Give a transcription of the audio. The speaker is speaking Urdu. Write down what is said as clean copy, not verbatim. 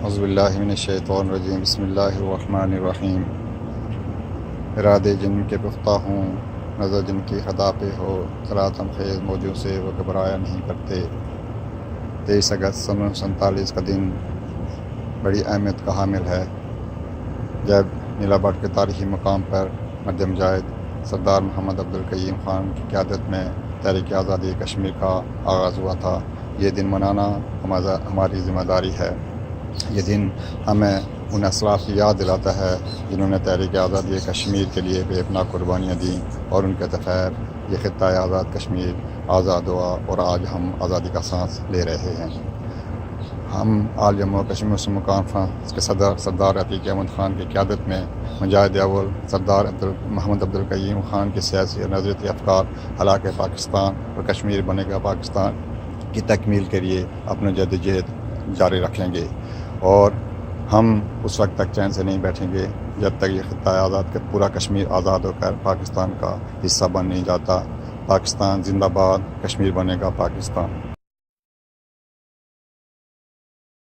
اعوذ باللہ من الشیطان الرجیم بسم اللہ الرحمن الرحیم۔ ارادے جن کے پختہ ہوں، نظر جن کی خطا پہ ہو، تلاتم خیز موجوں سے وہ گھبرایا نہیں کرتے۔ 23 اگست 1947 کا دن بڑی اہمیت کا حامل ہے، جب نیلا بٹ کے تاریخی مقام پر مرد مجاہد سردار محمد عبدالقیوم خان کی قیادت میں تحریک آزادی کشمیر کا آغاز ہوا تھا۔ یہ دن منانا ہماری ذمہ داری ہے۔ یہ دن ہمیں ان اسلاف کی یاد دلاتا ہے جنہوں نے تحریک آزادی کشمیر کے لیے بے پناہ قربانیاں دیں، اور ان کے تفیر یہ خطہ آزاد کشمیر آزاد ہوا اور آج ہم آزادی کا سانس لے رہے ہیں۔ ہم آل جموں کشمیر مسلم کانفرنس کے صدر سردار عتیق احمد خان کی قیادت میں مجاہد اول سردار محمد عبدالقیوم خان کے سیاسی اور نظریاتی افکار ہلاک پاکستان اور کشمیر بنے گا پاکستان کی تکمیل کے لیے اپنے جدوجہد جاری رکھیں گے، اور ہم اس وقت تک چین سے نہیں بیٹھیں گے جب تک یہ خطہ آزاد کا پورا کشمیر آزاد ہو کر پاکستان کا حصہ بن نہیں جاتا۔ پاکستان زندہ باد، کشمیر بنے گا پاکستان۔